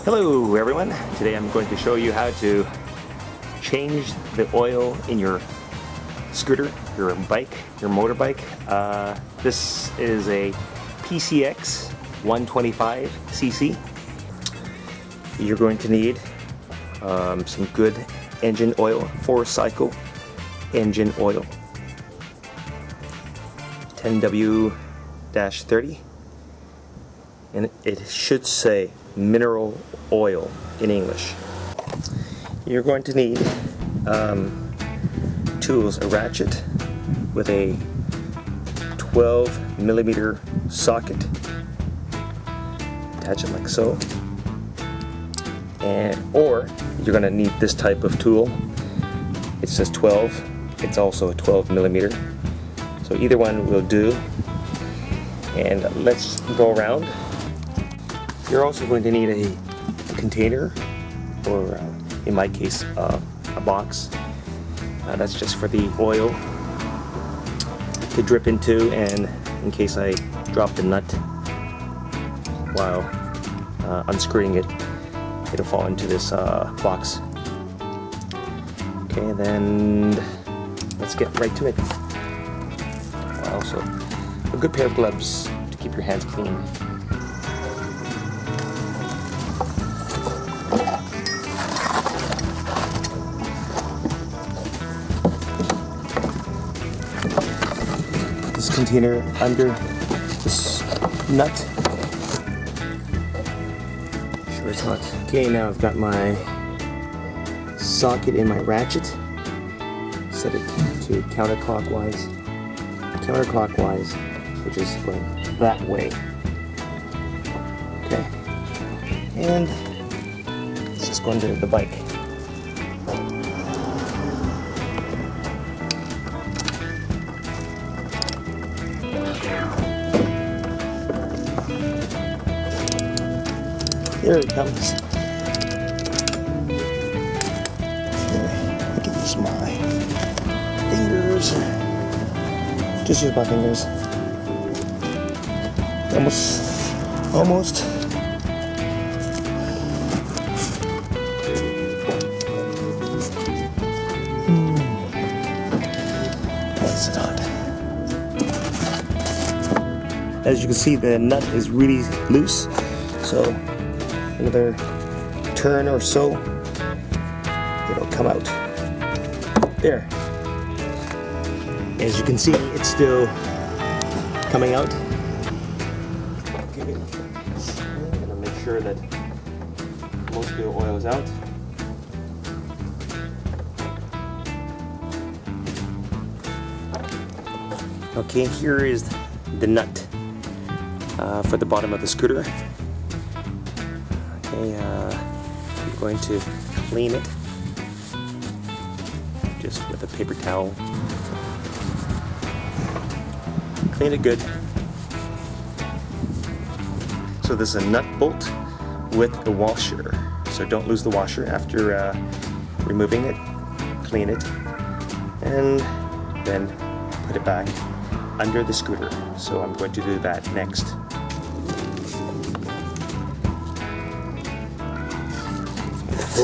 Hello everyone, today I'm going to show you how to change the oil in your scooter, your bike, your motorbike. This is a PCX 125cc. You're going to need some good engine oil, 4-cycle engine oil, 10W-30, and it should say mineral oil in English. You're going to need tools, a ratchet with a 12mm socket, attach it like so, or you're going to need this type of tool. It says 12, it's also a 12mm, so either one will do. And let's go around. You're also going to need a container, or in my case a box. That's just for the oil to drip into, and in case I drop the nut while unscrewing it, it'll fall into this box. Okay, then let's get right to it. Also, a good pair of gloves to keep your hands clean. This container under this nut. Sure it's not. Okay, now I've got my socket in my ratchet. Set it to counterclockwise, which is going that way. Okay, and let's just go under the bike. There it comes. Look at this, my fingers. Just use my fingers. Almost. That's not. As you can see, the nut is really loose, so another turn or so, it'll come out. There. As you can see, it's still coming out. Okay, I'm gonna make sure that most of the oil is out. Okay, here is the nut for the bottom of the scooter. Okay, I'm going to clean it just with a paper towel. Clean it good. So this is a nut bolt with a washer, so don't lose the washer after removing it. Clean it and then put it back under the scooter. So I'm going to do that next.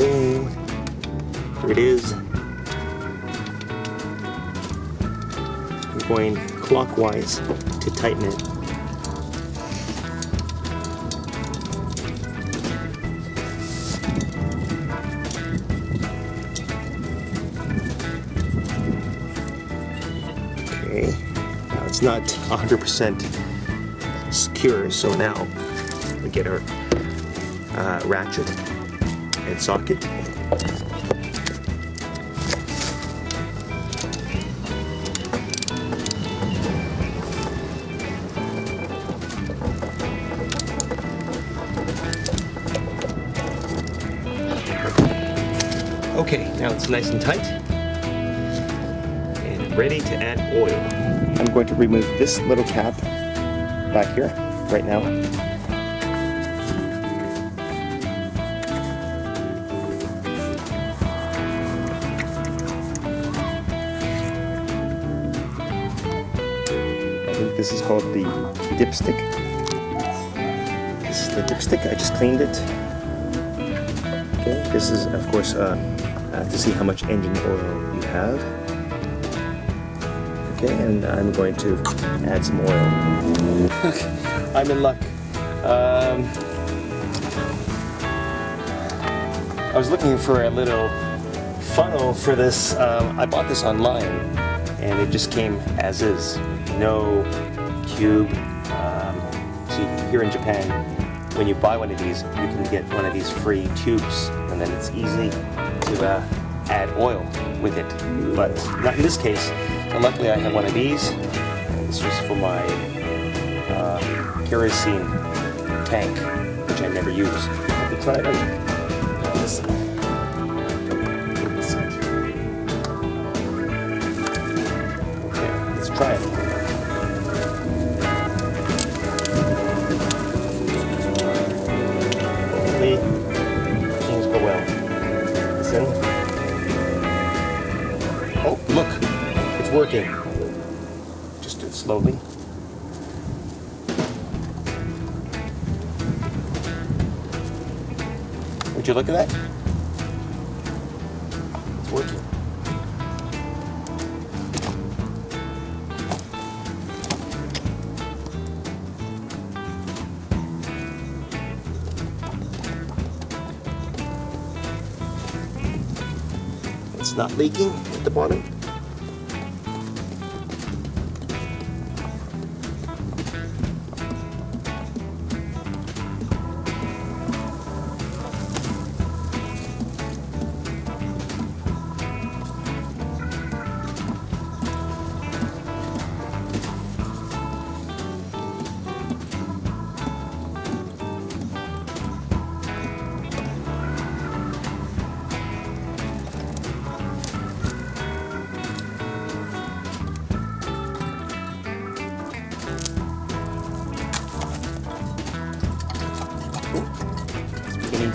Oh, here it is. I'm going clockwise to tighten it. Okay, now it's not 100% secure, so now we get our ratchet and socket. Okay, now it's nice and tight and ready to add oil. I'm going to remove this little cap back here right now. I think this is called the dipstick. This is the dipstick. I just cleaned it. Okay, this is of course to see how much engine oil you have. Okay, and I'm going to add some oil. I'm in luck. I was looking for a little funnel for this. I bought this online and it just came as is. No tube. See, here in Japan, when you buy one of these, you can get one of these free tubes, and then it's easy to add oil with it. But not in this case. So luckily I have one of these. This was for my kerosene tank, which I never use. Let me try it out. This side. This side. Okay, let's try it. Hopefully things go well. Listen. Oh, look. It's working. Just do it slowly. Would you look at that? It's working. It's not leaking at the bottom.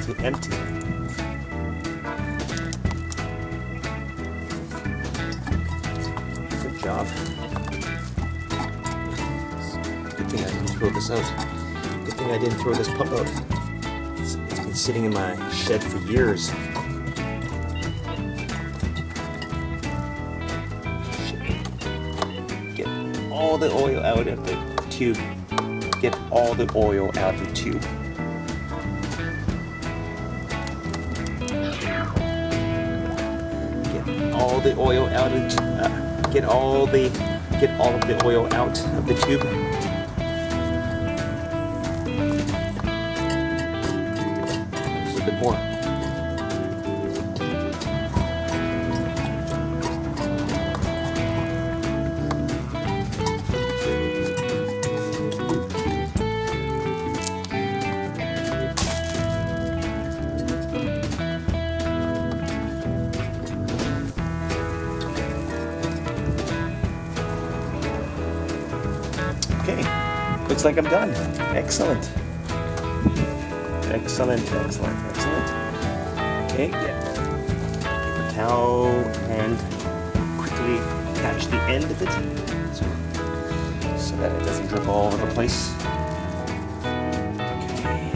To empty. Good job. Good thing I didn't throw this out. Good thing I didn't throw this pump out. It's been sitting in my shed for years. Get all the oil out of the tube. Get all the oil out of the tube. All the oil out of get all of the oil out of the tube. Just a bit more. Okay, looks like I'm done. Excellent. Excellent, excellent, excellent. Okay, get paper towel and quickly catch the end of it so that it doesn't drip all over the place. Okay,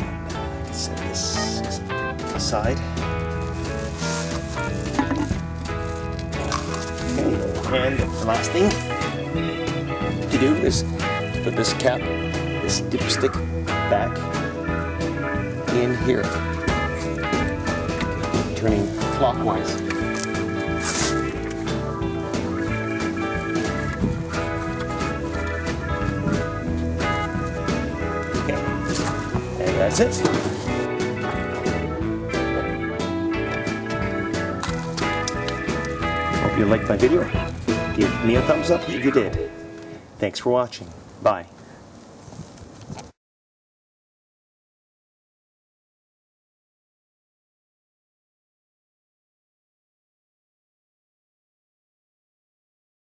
set this aside. Okay, and the last thing to do is put this cap, this dipstick, back in here, turning clockwise. Okay, and that's it. Hope you liked my video. Give me a thumbs up if you did. Thanks for watching. Bye.